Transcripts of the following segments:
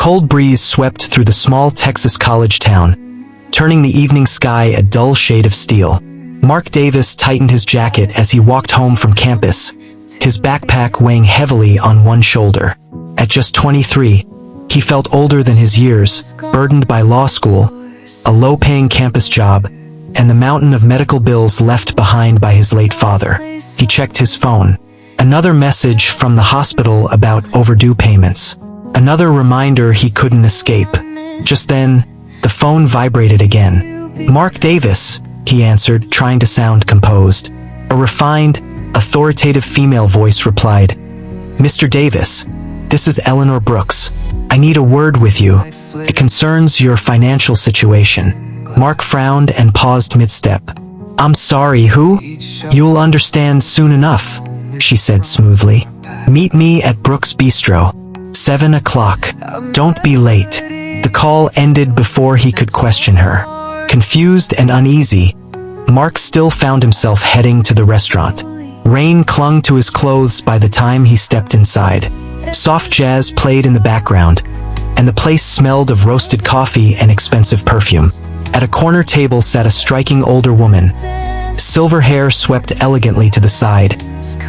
cold breeze swept through the small Texas college town, turning the evening sky a dull shade of steel. Mark Davis tightened his jacket as he walked home from campus, his backpack weighing heavily on one shoulder. At just 23, he felt older than his years, burdened by law school, a low-paying campus job, and the mountain of medical bills left behind by his late father. He checked his phone. Another message from the hospital about overdue payments. Another reminder he couldn't escape. Just then, the phone vibrated again. "Mark Davis," he answered, trying to sound composed. A refined, authoritative female voice replied, "Mr. Davis, this is Eleanor Brooks. I need a word with you. It concerns your financial situation." Mark frowned and paused mid-step. "I'm sorry, who?" "You'll understand soon enough," she said smoothly. "Meet me at Brooks Bistro. 7 o'clock. Don't be late." The call ended before he could question her. Confused and uneasy, Mark still found himself heading to the restaurant. Rain clung to his clothes by the time he stepped inside. Soft jazz played in the background, and the place smelled of roasted coffee and expensive perfume. At a corner table sat a striking older woman. Silver hair swept elegantly to the side,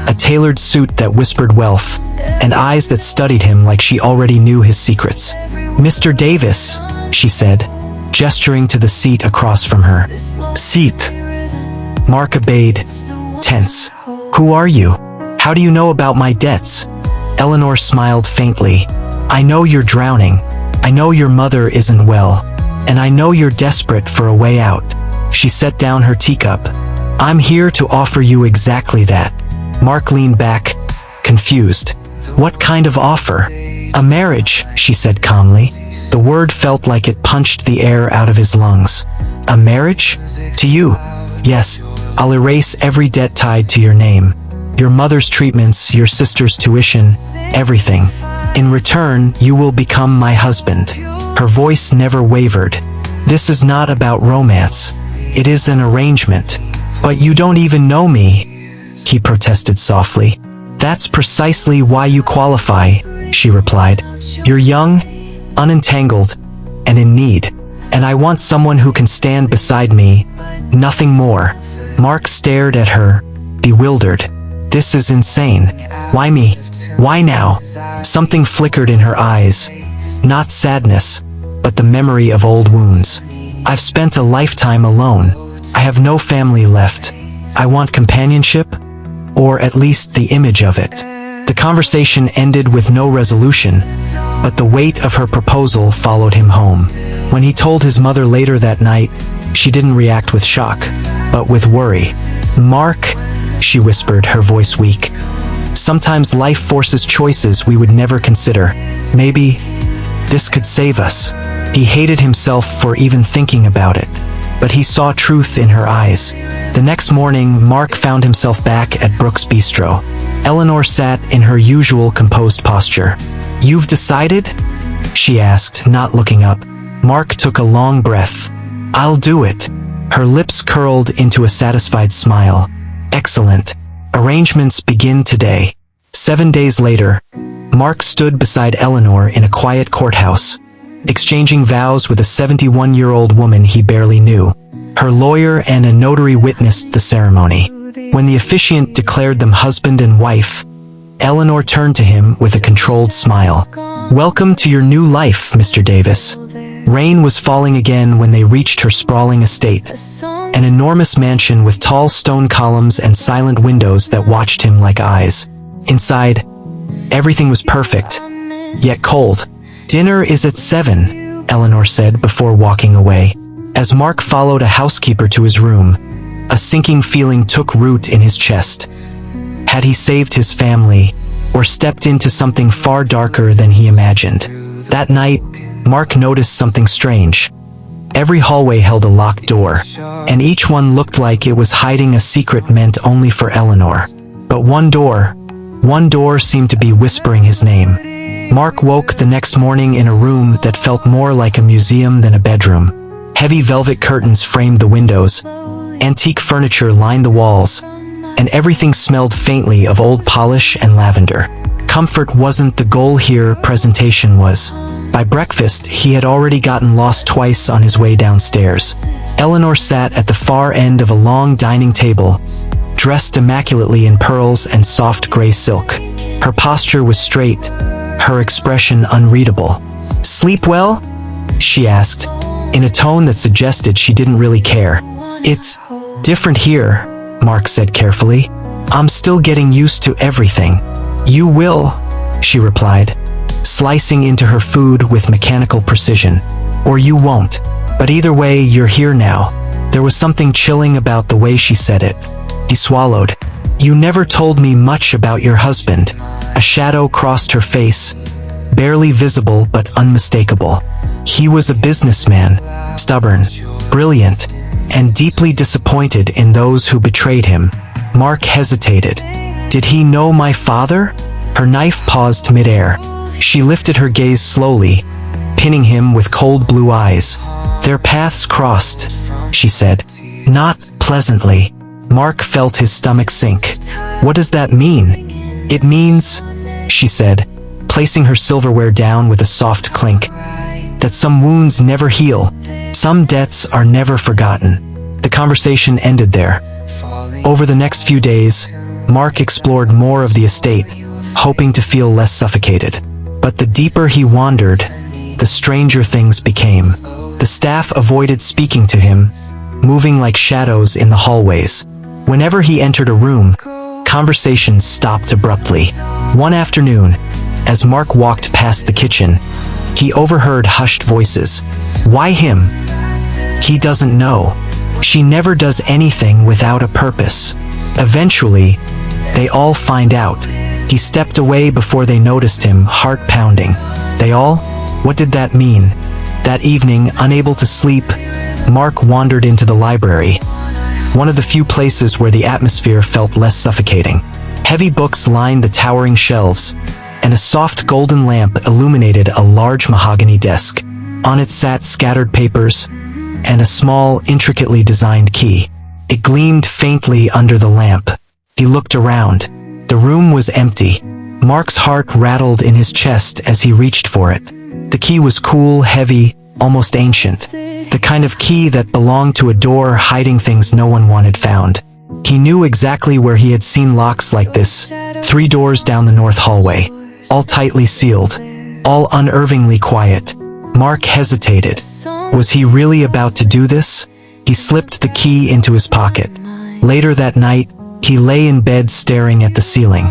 a tailored suit that whispered wealth, and eyes that studied him like she already knew his secrets. "Mr. Davis," she said, gesturing to the seat across from her. "Seat." Mark obeyed, tense. "Who are you? How do you know about my debts?" Eleanor smiled faintly. "I know you're drowning. I know your mother isn't well. And I know you're desperate for a way out." She set down her teacup. "I'm here to offer you exactly that." Mark leaned back, confused. "What kind of offer?" "A marriage," she said calmly. The word felt like it punched the air out of his lungs. "A marriage? To you?" "Yes, I'll erase every debt tied to your name. Your mother's treatments, your sister's tuition, everything. In return, you will become my husband." Her voice never wavered. "This is not about romance. It is an arrangement." "But you don't even know me," he protested softly. "That's precisely why you qualify," she replied. "You're young, unentangled, and in need. And I want someone who can stand beside me, nothing more." Mark stared at her, bewildered. "This is insane. Why me? Why now?" Something flickered in her eyes. Not sadness, but the memory of old wounds. "I've spent a lifetime alone. I have no family left. I want companionship, or at least the image of it." The conversation ended with no resolution, but the weight of her proposal followed him home. When he told his mother later that night, she didn't react with shock, but with worry. "Mark," she whispered, her voice weak. "Sometimes life forces choices we would never consider. Maybe this could save us." He hated himself for even thinking about it, but he saw truth in her eyes. The next morning, Mark found himself back at Brooks Bistro. Eleanor sat in her usual composed posture. "You've decided?" she asked, not looking up. Mark took a long breath. "I'll do it." Her lips curled into a satisfied smile. "Excellent. Arrangements begin today." 7 days later, Mark stood beside Eleanor in a quiet courthouse, exchanging vows with a 71-year-old woman he barely knew. Her lawyer and a notary witnessed the ceremony. When the officiant declared them husband and wife, Eleanor turned to him with a controlled smile. "Welcome to your new life, Mr. Davis." Rain was falling again when they reached her sprawling estate, an enormous mansion with tall stone columns and silent windows that watched him like eyes. Inside, everything was perfect, yet cold. "Dinner is at 7, Eleanor said before walking away. As Mark followed a housekeeper to his room, a sinking feeling took root in his chest. Had he saved his family, or stepped into something far darker than he imagined? That night, Mark noticed something strange. Every hallway held a locked door, and each one looked like it was hiding a secret meant only for Eleanor. But one door seemed to be whispering his name. Mark woke the next morning in a room that felt more like a museum than a bedroom. Heavy velvet curtains framed the windows, antique furniture lined the walls, and everything smelled faintly of old polish and lavender. Comfort wasn't the goal here, presentation was. By breakfast, he had already gotten lost twice on his way downstairs. Eleanor sat at the far end of a long dining table, dressed immaculately in pearls and soft gray silk. Her posture was straight, her expression unreadable. "Sleep well?" she asked, in a tone that suggested she didn't really care. "It's different here," Mark said carefully. "I'm still getting used to everything." "You will," she replied, slicing into her food with mechanical precision. "Or you won't. But either way, you're here now." There was something chilling about the way she said it. He swallowed. "You never told me much about your husband." A shadow crossed her face, barely visible but unmistakable. "He was a businessman, stubborn, brilliant, and deeply disappointed in those who betrayed him." Mark hesitated. "Did he know my father?" Her knife paused midair. She lifted her gaze slowly, pinning him with cold blue eyes. "Their paths crossed," she said. "Not pleasantly." Mark felt his stomach sink. "What does that mean?" "It means," she said, placing her silverware down with a soft clink, "that some wounds never heal. Some debts are never forgotten." The conversation ended there. Over the next few days, Mark explored more of the estate, hoping to feel less suffocated. But the deeper he wandered, the stranger things became. The staff avoided speaking to him, moving like shadows in the hallways. Whenever he entered a room, conversations stopped abruptly. One afternoon, as Mark walked past the kitchen, he overheard hushed voices. "Why him? He doesn't know. She never does anything without a purpose. Eventually, they all find out." He stepped away before they noticed him, heart pounding. They all? What did that mean? That evening, unable to sleep, Mark wandered into the library, one of the few places where the atmosphere felt less suffocating. Heavy books lined the towering shelves, and a soft golden lamp illuminated a large mahogany desk. On it sat scattered papers and a small, intricately designed key. It gleamed faintly under the lamp. He looked around. The room was empty. Mark's heart rattled in his chest as he reached for it. The key was cool, heavy, almost ancient. The kind of key that belonged to a door hiding things no one wanted found. He knew exactly where he had seen locks like this, 3 doors down the north hallway, all tightly sealed, all unervingly quiet. Mark hesitated. Was he really about to do this? He slipped the key into his pocket. Later that night, he lay in bed staring at the ceiling.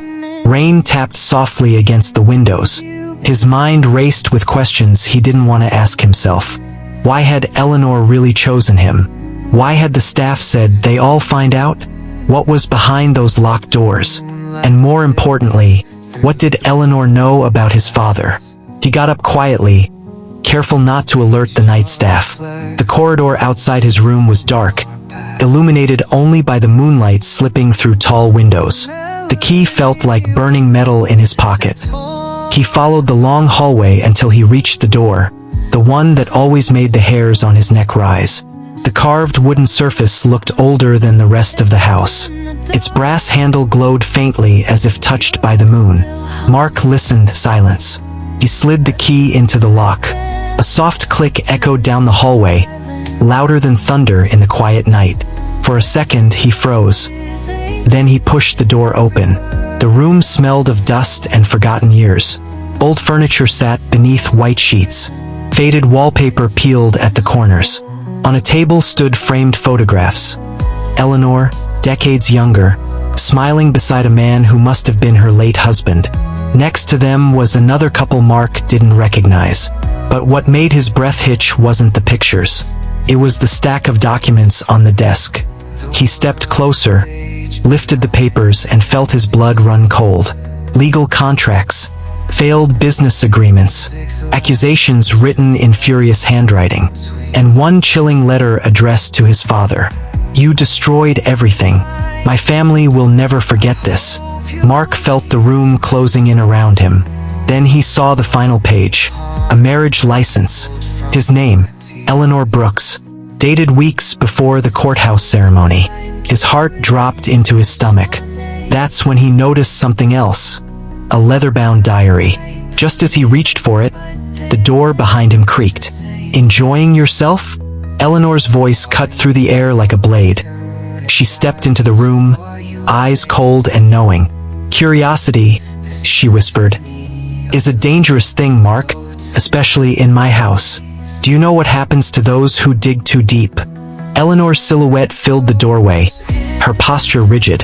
Rain tapped softly against the windows. His mind raced with questions he didn't want to ask himself. Why had Eleanor really chosen him? Why had the staff said they all find out? What was behind those locked doors? And more importantly, what did Eleanor know about his father? He got up quietly, careful not to alert the night staff. The corridor outside his room was dark, illuminated only by the moonlight slipping through tall windows. The key felt like burning metal in his pocket. He followed the long hallway until he reached the door, the one that always made the hairs on his neck rise. The carved wooden surface looked older than the rest of the house. Its brass handle glowed faintly as if touched by the moon. Mark listened, silence. He slid the key into the lock. A soft click echoed down the hallway, louder than thunder in the quiet night. For a second, he froze. Then he pushed the door open. The room smelled of dust and forgotten years. Old furniture sat beneath white sheets. Faded wallpaper peeled at the corners. On a table stood framed photographs. Eleanor, decades younger, smiling beside a man who must have been her late husband. Next to them was another couple Mark didn't recognize. But what made his breath hitch wasn't the pictures. It was the stack of documents on the desk. He stepped closer, lifted the papers, and felt his blood run cold. Legal contracts, failed business agreements, accusations written in furious handwriting, and one chilling letter addressed to his father. "You destroyed everything. My family will never forget this." Mark felt the room closing in around him. Then he saw the final page. A marriage license. His name, Eleanor Brooks, dated weeks before the courthouse ceremony. His heart dropped into his stomach. That's when he noticed something else. A leather-bound diary. Just as he reached for it, The door behind him creaked. "Enjoying yourself?" Eleanor's voice cut through the air like a blade. She stepped into the room, eyes cold and knowing. "Curiosity," she whispered, "is a dangerous thing, Mark, especially in my house. Do you know what happens to those who dig too deep?" Eleanor's silhouette filled the doorway, her posture rigid,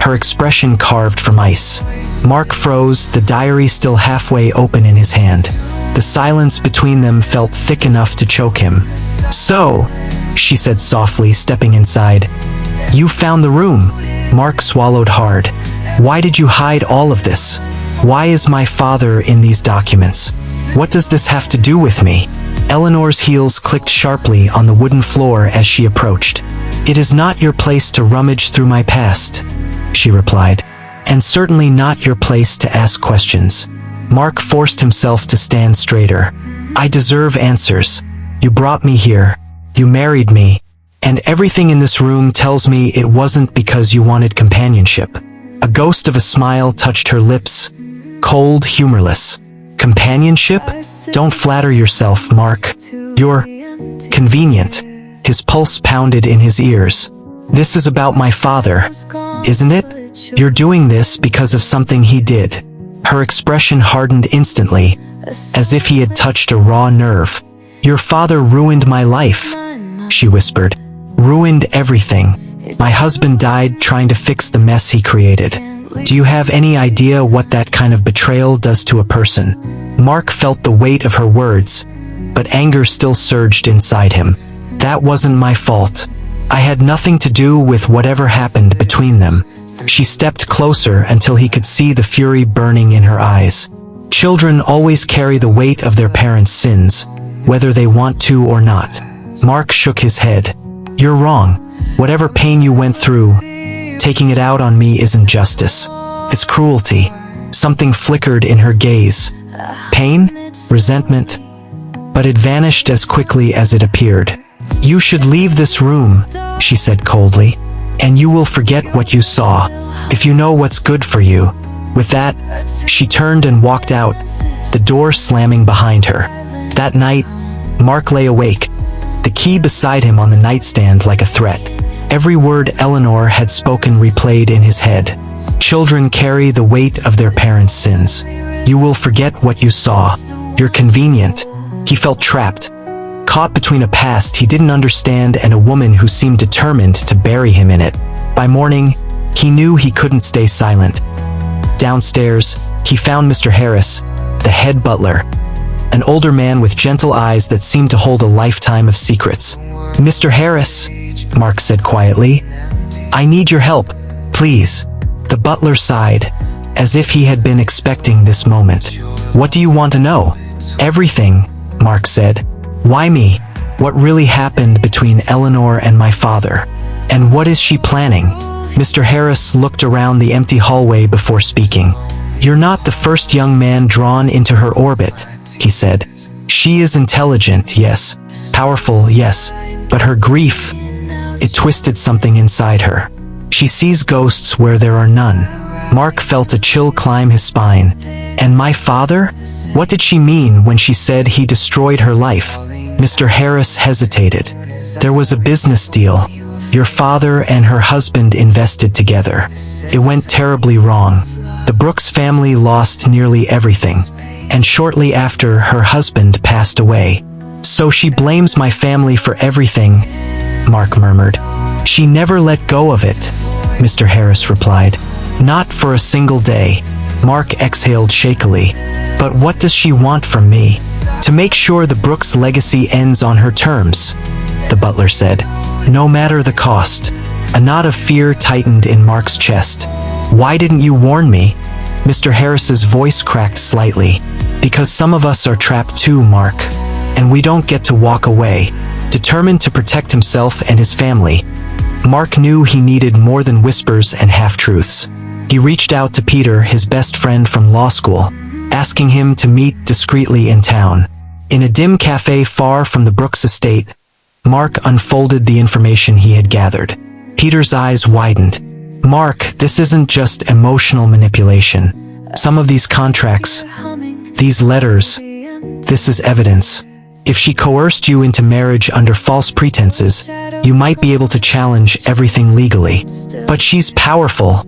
her expression carved from ice. Mark froze, the diary still halfway open in his hand. The silence between them felt thick enough to choke him. "So," she said softly, stepping inside, "you found the room." Mark swallowed hard. "Why did you hide all of this? Why is my father in these documents? What does this have to do with me?" Eleanor's heels clicked sharply on the wooden floor as she approached. "It is not your place to rummage through my past," she replied, "and certainly not your place to ask questions." Mark forced himself to stand straighter. "I deserve answers. You brought me here. You married me. And everything in this room tells me it wasn't because you wanted companionship." A ghost of a smile touched her lips, cold, humorless. "Companionship? Don't flatter yourself, Mark. You're convenient." His pulse pounded in his ears. "This is about my father, isn't it? You're doing this because of something he did." Her expression hardened instantly, as if he had touched a raw nerve. "Your father ruined my life," she whispered. "Ruined everything. My husband died trying to fix the mess he created. Do you have any idea what that kind of betrayal does to a person?" Mark felt the weight of her words, but anger still surged inside him. "That wasn't my fault. I had nothing to do with whatever happened between them." She stepped closer until he could see the fury burning in her eyes. "Children always carry the weight of their parents' sins, whether they want to or not." Mark shook his head. "You're wrong. Whatever pain you went through, taking it out on me isn't justice. It's cruelty." Something flickered in her gaze. Pain? Resentment? But it vanished as quickly as it appeared. "You should leave this room," she said coldly, "and you will forget what you saw, if you know what's good for you." With that, she turned and walked out, the door slamming behind her. That night, Mark lay awake, the key beside him on the nightstand like a threat. Every word Eleanor had spoken replayed in his head. Children carry the weight of their parents' sins. You will forget what you saw. You're convenient. He felt trapped, caught between a past he didn't understand and a woman who seemed determined to bury him in it. By morning, he knew he couldn't stay silent. Downstairs, he found Mr. Harris, the head butler, an older man with gentle eyes that seemed to hold a lifetime of secrets. "Mr. Harris," Mark said quietly, "I need your help, please." The butler sighed, as if he had been expecting this moment. "What do you want to know?" "Everything," Mark said. "Why me? What really happened between Eleanor and my father? And what is she planning?" Mr. Harris looked around the empty hallway before speaking. "You're not the first young man drawn into her orbit," he said. "She is intelligent, yes. Powerful, yes. But her grief, it twisted something inside her. She sees ghosts where there are none." Mark felt a chill climb his spine. "And my father? What did she mean when she said he destroyed her life?" Mr. Harris hesitated. "There was a business deal. Your father and her husband invested together. It went terribly wrong. The Brooks family lost nearly everything. And shortly after, her husband passed away. So she blames my family for everything," Mark murmured. "She never let go of it," Mr. Harris replied. "Not for a single day." Mark exhaled shakily. "But what does she want from me?" "To make sure the Brooks legacy ends on her terms," the butler said. "No matter the cost." A knot of fear tightened in Mark's chest. "Why didn't you warn me?" Mr. Harris's voice cracked slightly. "Because some of us are trapped too, Mark. And we don't get to walk away." Determined to protect himself and his family, Mark knew he needed more than whispers and half-truths. He reached out to Peter, his best friend from law school, asking him to meet discreetly in town. In a dim cafe far from the Brooks estate, Mark unfolded the information he had gathered. Peter's eyes widened. "Mark, this isn't just emotional manipulation. Some of these contracts, these letters, This is evidence. If she coerced you into marriage under false pretenses, you might be able to challenge everything legally. But she's powerful,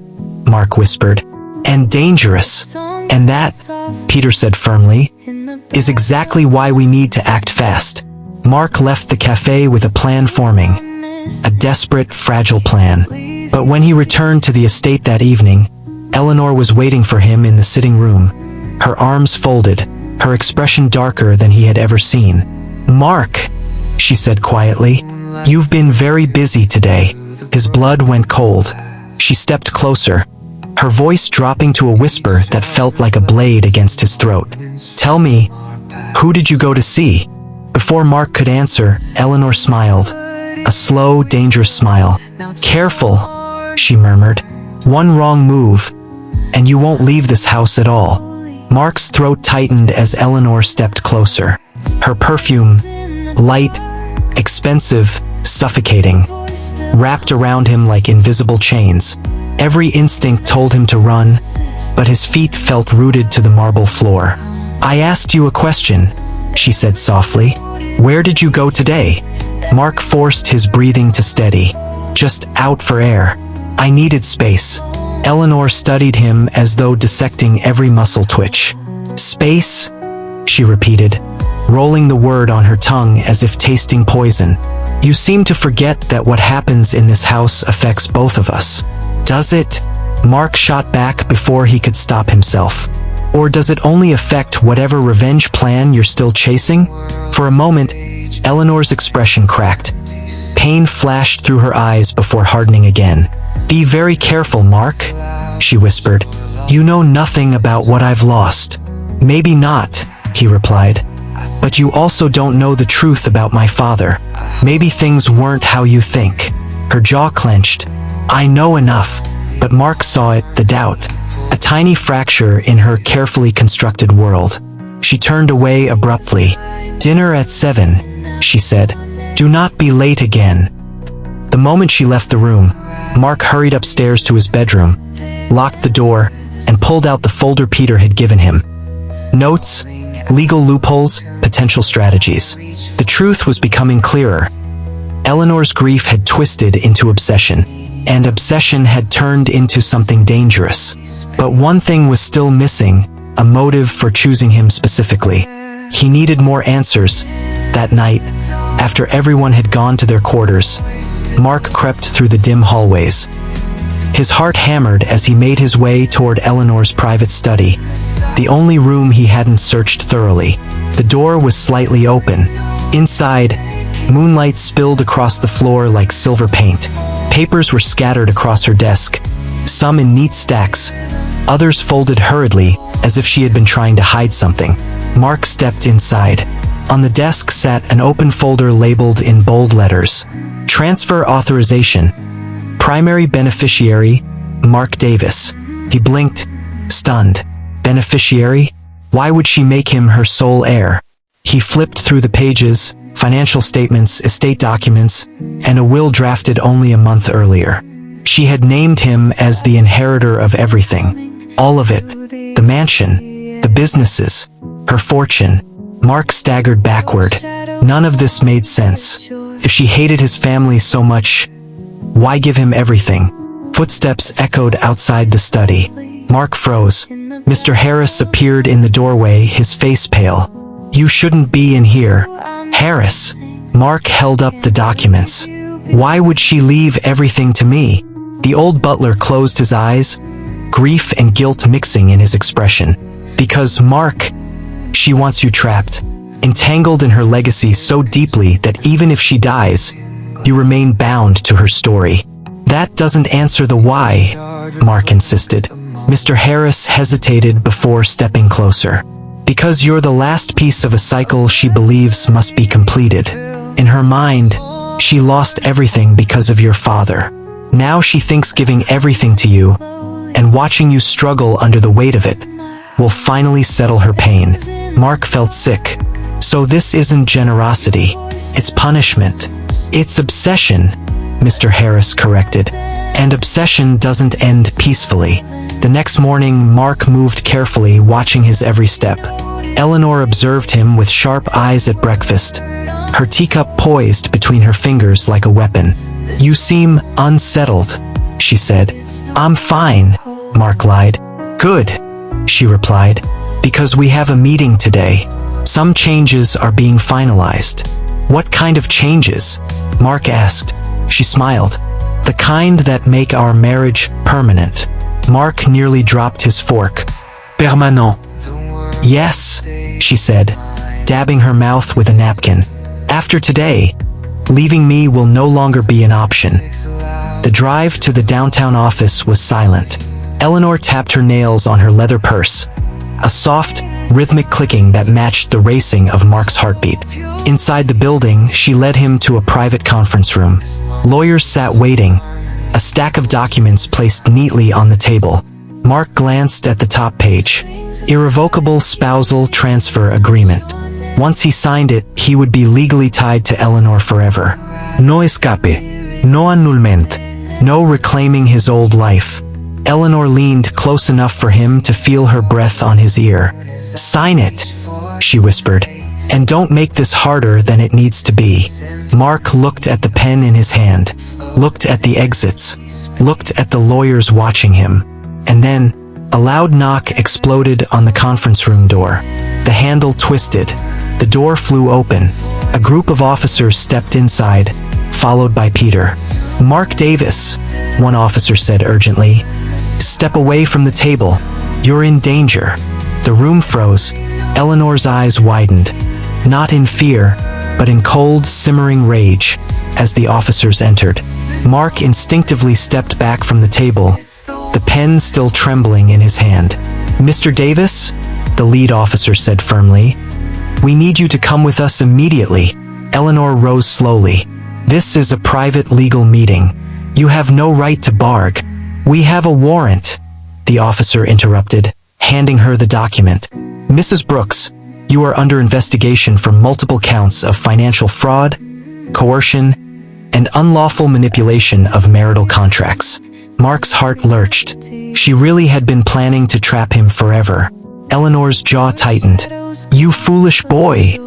Mark whispered, and dangerous. And that, Peter said firmly, is exactly why we need to act fast. Mark left the cafe with a plan forming. A desperate, fragile plan. But when he returned to the estate that evening, Eleanor was waiting for him in the sitting room, her arms folded, her expression darker than he had ever seen. "Mark," she said quietly, "you've been very busy today." His blood went cold. She stepped closer, her voice dropping to a whisper that felt like a blade against his throat. "Tell me, who did you go to see?" Before Mark could answer, Eleanor smiled. A slow, dangerous smile. "Careful," she murmured. "One wrong move, and you won't leave this house at all." Mark's throat tightened as Eleanor stepped closer. Her perfume, light, expensive, suffocating, wrapped around him like invisible chains. Every instinct told him to run, but his feet felt rooted to the marble floor. "I asked you a question," she said softly. "Where did you go today?" Mark forced his breathing to steady. "Just out for air. I needed space." Eleanor studied him as though dissecting every muscle twitch. "Space?" she repeated, rolling the word on her tongue as if tasting poison. "You seem to forget that what happens in this house affects both of us." "Does it?" Mark shot back before he could stop himself. "Or does it only affect whatever revenge plan you're still chasing?" For a moment, Eleanor's expression cracked. Pain flashed through her eyes before hardening again. "Be very careful, Mark," she whispered. "You know nothing about what I've lost." "Maybe not," he replied. "But you also don't know the truth about my father. Maybe things weren't how you think." Her jaw clenched. "I know enough." But Mark saw it, the doubt. A tiny fracture in her carefully constructed world. She turned away abruptly. "Dinner at 7, she said. "Do not be late again." The moment she left the room, Mark hurried upstairs to his bedroom, locked the door, and pulled out the folder Peter had given him. Notes, legal loopholes, potential strategies. The truth was becoming clearer. Eleanor's grief had twisted into obsession, and obsession had turned into something dangerous. But one thing was still missing, a motive for choosing him specifically. He needed more answers. That night, after everyone had gone to their quarters, Mark crept through the dim hallways. His heart hammered as he made his way toward Eleanor's private study, the only room he hadn't searched thoroughly. The door was slightly open. Inside, moonlight spilled across the floor like silver paint. Papers were scattered across her desk, some in neat stacks, others folded hurriedly as if she had been trying to hide something. Mark stepped inside. On the desk sat an open folder labeled in bold letters. Transfer authorization. Primary beneficiary, Mark Davis. He blinked, stunned. Beneficiary? Why would she make him her sole heir? He flipped through the pages, financial statements, estate documents, and a will drafted only a month earlier. She had named him as the inheritor of everything. All of it. The mansion, the businesses, her fortune. Mark staggered backward. None of this made sense. If she hated his family so much, why give him everything? Footsteps echoed outside the study. Mark froze. Mr. Harris appeared in the doorway, his face pale. "You shouldn't be in here, Harris." Mark held up the documents. "Why would she leave everything to me?" The old butler closed his eyes, grief and guilt mixing in his expression. "Because, Mark, she wants you trapped, entangled in her legacy so deeply that even if she dies, you remain bound to her story." "That doesn't answer the why," Mark insisted. Mr. Harris hesitated before stepping closer. "Because you're the last piece of a cycle she believes must be completed. In her mind, she lost everything because of your father. Now she thinks giving everything to you, and watching you struggle under the weight of it, will finally settle her pain." Mark felt sick. "So this isn't generosity. It's punishment. It's obsession," Mr. Harris corrected. "And obsession doesn't end peacefully." The next morning, Mark moved carefully, watching his every step. Eleanor observed him with sharp eyes at breakfast, her teacup poised between her fingers like a weapon. "You seem unsettled," she said. "I'm fine," Mark lied. "Good," she replied, "because we have a meeting today. Some changes are being finalized." "What kind of changes?" Mark asked. She smiled. "The kind that make our marriage permanent." Mark nearly dropped his fork. "Permanent." "Yes," she said, dabbing her mouth with a napkin. "After today, leaving me will no longer be an option." The drive to the downtown office was silent. Eleanor tapped her nails on her leather purse, a soft, rhythmic clicking that matched the racing of Mark's heartbeat. Inside the building, she led him to a private conference room. Lawyers sat waiting, a stack of documents placed neatly on the table. Mark glanced at the top page. Irrevocable spousal transfer agreement. Once he signed it, he would be legally tied to Eleanor forever. No escape. No annulment. No reclaiming his old life. Eleanor leaned close enough for him to feel her breath on his ear. "Sign it," she whispered. "And don't make this harder than it needs to be." Mark looked at the pen in his hand, looked at the exits, looked at the lawyers watching him. And then, a loud knock exploded on the conference room door. The handle twisted. The door flew open. A group of officers stepped inside, followed by Peter. "Mark Davis," one officer said urgently. "Step away from the table. You're in danger." The room froze. Eleanor's eyes widened, not in fear, but in cold, simmering rage, as the officers entered. Mark instinctively stepped back from the table, the pen still trembling in his hand. "Mr. Davis," the lead officer said firmly, "we need you to come with us immediately." Eleanor rose slowly. "This is a private legal meeting. You have no right to barge." "We have a warrant," the officer interrupted, handing her the document. "Mrs. Brooks, you are under investigation for multiple counts of financial fraud, coercion, and unlawful manipulation of marital contracts." Mark's heart lurched. She really had been planning to trap him forever. Eleanor's jaw tightened. "You foolish boy,"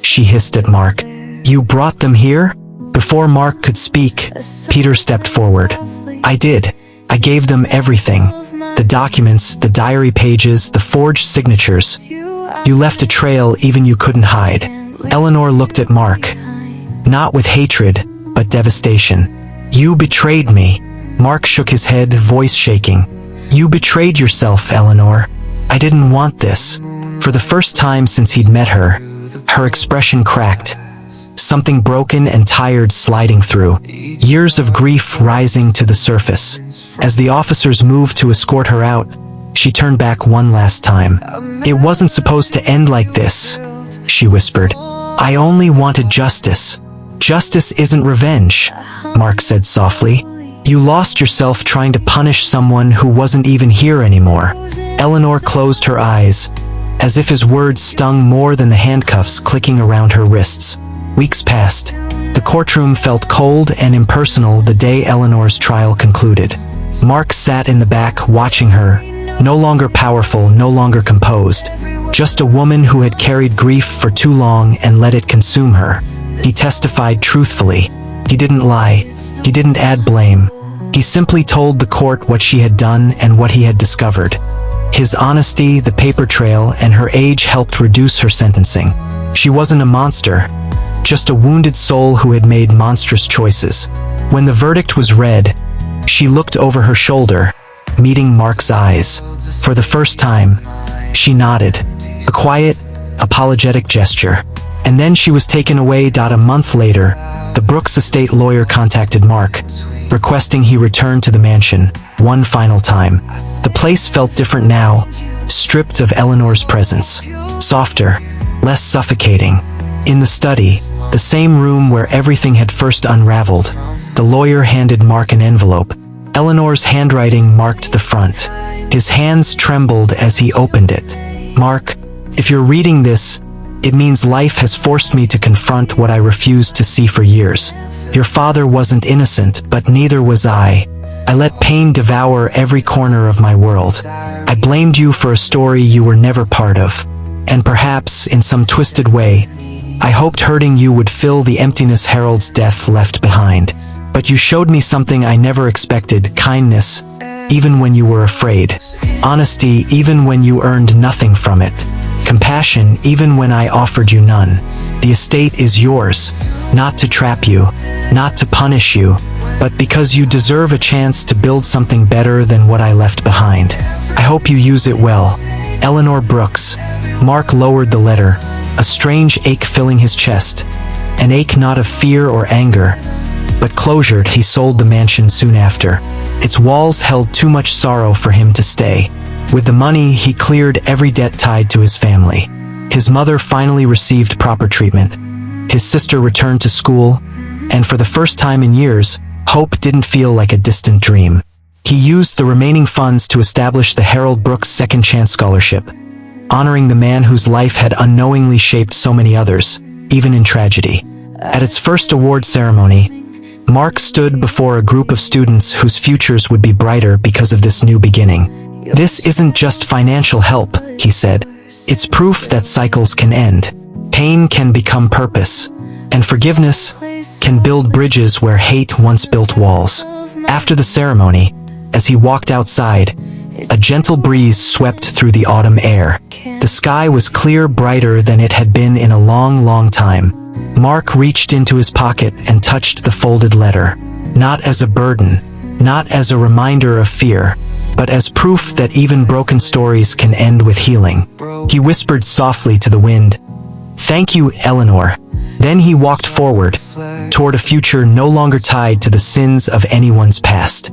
she hissed at Mark. "You brought them here?" Before Mark could speak, Peter stepped forward. "I did. I gave them everything. The documents, the diary pages, the forged signatures. You left a trail even you couldn't hide." Eleanor looked at Mark, not with hatred, but devastation. "You betrayed me." Mark shook his head, voice shaking. "You betrayed yourself, Eleanor. I didn't want this." For the first time since he'd met her, her expression cracked, something broken and tired sliding through, years of grief rising to the surface. As the officers moved to escort her out, she turned back one last time. "It wasn't supposed to end like this," she whispered. "I only wanted justice." "Justice isn't revenge," Mark said softly. "You lost yourself trying to punish someone who wasn't even here anymore." Eleanor closed her eyes, as if his words stung more than the handcuffs clicking around her wrists. Weeks passed. The courtroom felt cold and impersonal the day Eleanor's trial concluded. Mark sat in the back watching her, no longer powerful, no longer composed. Just a woman who had carried grief for too long and let it consume her. He testified truthfully. He didn't lie. He didn't add blame. He simply told the court what she had done and what he had discovered. His honesty, the paper trail, and her age helped reduce her sentencing. She wasn't a monster, just a wounded soul who had made monstrous choices. When the verdict was read, she looked over her shoulder, meeting Mark's eyes. For the first time, she nodded, a quiet, apologetic gesture. And then she was taken away. A month later, the Brooks estate lawyer contacted Mark, requesting he return to the mansion one final time. The place felt different now, stripped of Eleanor's presence, softer, less suffocating. In the study, the same room where everything had first unraveled, the lawyer handed Mark an envelope. Eleanor's handwriting marked the front. His hands trembled as he opened it. "Mark, if you're reading this, it means life has forced me to confront what I refused to see for years. Your father wasn't innocent, but neither was I. I let pain devour every corner of my world. I blamed you for a story you were never part of. And perhaps, in some twisted way, I hoped hurting you would fill the emptiness Harold's death left behind. But you showed me something I never expected, kindness, even when you were afraid. Honesty, even when you earned nothing from it. Compassion, even when I offered you none. The estate is yours, not to trap you, not to punish you, but because you deserve a chance to build something better than what I left behind. I hope you use it well. Eleanor Brooks. Mark lowered the letter, a strange ache filling his chest. An ache not of fear or anger, but closure. He sold the mansion soon after. Its walls held too much sorrow for him to stay. With the money, he cleared every debt tied to his family. His mother finally received proper treatment. His sister returned to school, and for the first time in years, hope didn't feel like a distant dream. He used the remaining funds to establish the Harold Brooks Second Chance Scholarship, honoring the man whose life had unknowingly shaped so many others, even in tragedy. At its first award ceremony, Mark stood before a group of students whose futures would be brighter because of this new beginning. "This isn't just financial help," he said. "It's proof that cycles can end. Pain can become purpose, and forgiveness can build bridges where hate once built walls." After the ceremony, as he walked outside, a gentle breeze swept through the autumn air. The sky was clear, brighter than it had been in a long, long time. Mark reached into his pocket and touched the folded letter, not as a burden, not as a reminder of fear, but as proof that even broken stories can end with healing. He whispered softly to the wind, "Thank you, Eleanor." Then he walked forward, toward a future no longer tied to the sins of anyone's past.